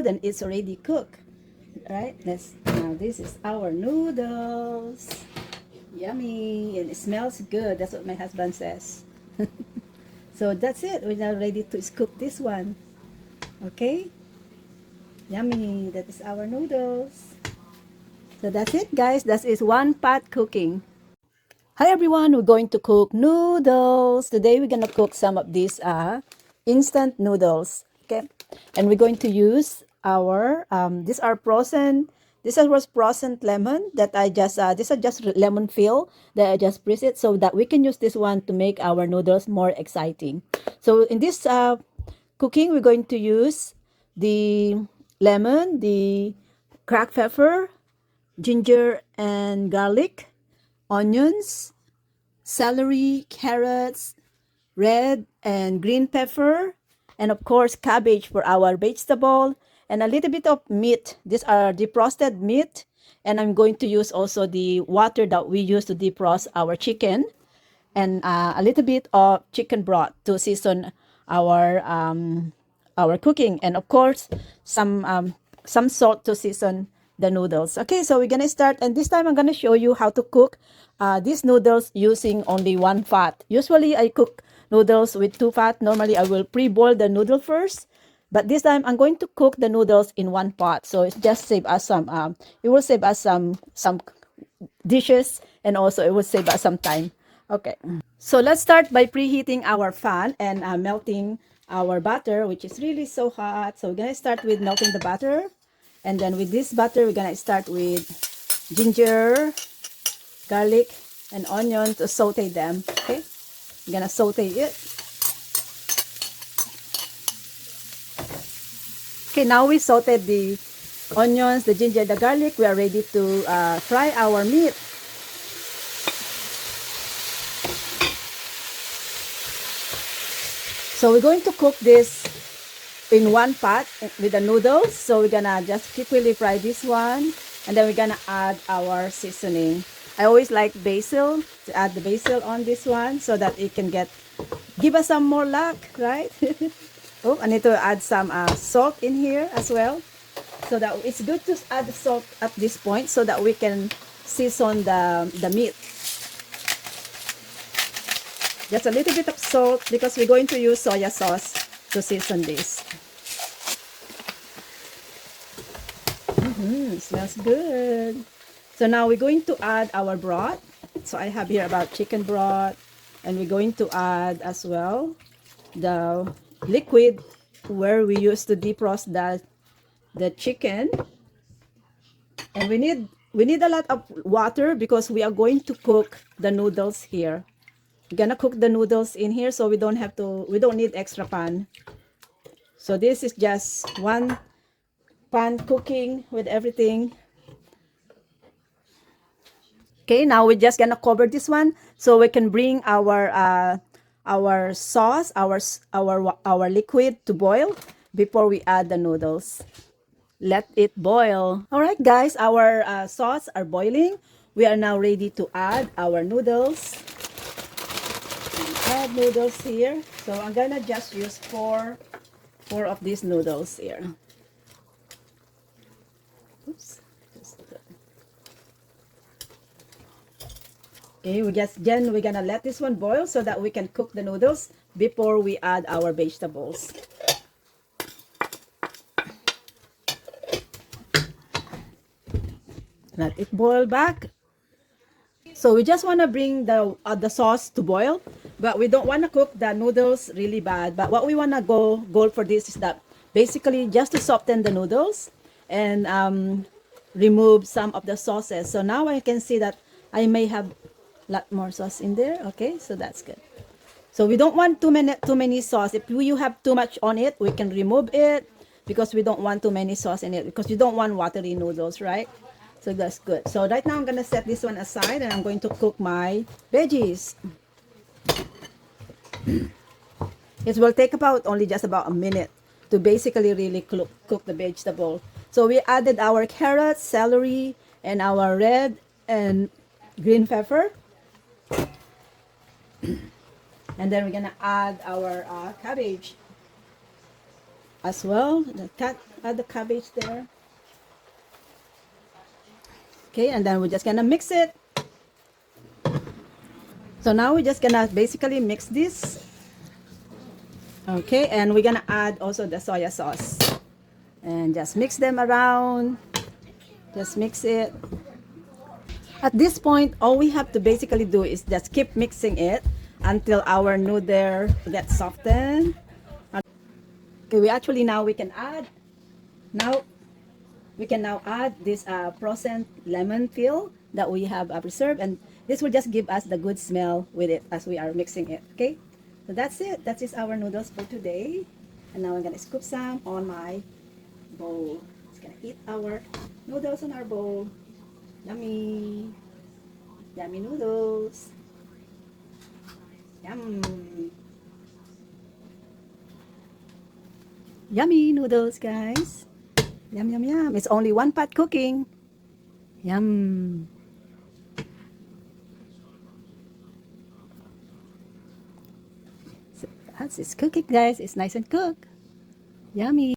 good and it's already cooked. Right? Now this is our noodles. Yummy, and it smells good. That's what my husband says. So that's it. We're now ready to cook this one. Okay? Yummy. That is our noodles. So that's it, guys. That is one pot cooking. Hi everyone, we're going to cook noodles. Today we're gonna cook some of these instant noodles. Okay, and we're going to use our these are frozen. This was frozen lemon that I just these are just lemon fill that I just press it so that we can use this one to make our noodles more exciting. So in this cooking, we're going to use the lemon, the cracked pepper, ginger and garlic, onions, celery, carrots, red and green pepper, and of course cabbage for our vegetable, and a little bit of meat. These are defrosted meat, and I'm going to use also the water that we use to defrost our chicken, and a little bit of chicken broth to season our cooking, and of course some salt to season the noodles. Okay, so we're gonna start, and this time I'm gonna show you how to cook these noodles using only one pot. Usually I cook noodles with two pot. Normally I will pre-boil the noodle first, but this time I'm going to cook the noodles in one pot. So it just save us some it will save us some dishes, and also it will save us some time. Okay, so let's start by preheating our pan and melting our butter, which is really so hot. So we're gonna start with melting the butter, and then with this butter we're gonna start with ginger, garlic, and onion to saute them. Okay, we're gonna saute it. Okay, now we sauteed the onions, the ginger, the garlic. We are ready to fry our meat. So we're going to cook this in one pot with the noodles. So we're gonna just quickly fry this one, and then we're gonna add our seasoning. I always like basil, to add the basil on this one so that it can give us some more luck, right? Oh, I need to add some salt in here as well. So that it's good to add the salt at this point so that we can season the meat. Just a little bit of salt because we're going to use soya sauce to season this. Smells good. So now we're going to add our broth. So I have here about chicken broth, and we're going to add as well the liquid where we used to defrost the chicken. And we need a lot of water because we are going to cook the noodles here. We're gonna cook the noodles in here, so we don't need extra pan. So this is just one pan cooking with everything. Okay, now we're just gonna cover this one so we can bring our sauce, our liquid to boil before we add the noodles. Let it boil. All right, guys, our sauce are boiling. We are now ready to add our noodles. Add noodles here. So I'm gonna just use four of these noodles here. Oops. Okay, we're gonna let this one boil so that we can cook the noodles before we add our vegetables. Let it boil back. So we just want to bring the sauce to boil, but we don't want to cook the noodles really bad. But what we want to go for this is that basically just to soften the noodles and remove some of the sauces. So now I can see that I may have a lot more sauce in there. Okay, so that's good. So we don't want too many sauce. If you have too much on it, we can remove it because we don't want too many sauce in it because you don't want watery noodles, right? So that's good. So right now I'm gonna set this one aside and I'm going to cook my veggies. It will take only just about a minute to basically really cook the vegetable. So we added our carrots, celery, and our red and green pepper. And then we're gonna add our cabbage. as well. Add the cabbage there. Okay, and then we're just gonna mix it. So now we're just gonna basically mix this. Okay, and we're gonna add also the soya sauce. And just mix them around. Just mix it. At this point, all we have to basically do is just keep mixing it until our noodle gets softened. Okay, we can add now we can now add this frozen lemon peel that we have preserved, and this will just give us the good smell with it as we are mixing it. Okay, so that's it. That is our noodles for today. And now I'm gonna scoop some on my bowl. Just gonna eat our noodles on our bowl. Yummy, yummy noodles. Yum, yummy noodles, guys. Yum, yum, yum. It's only one pot cooking. Yum. So, as it's cooking, guys, it's nice and cooked. Yummy.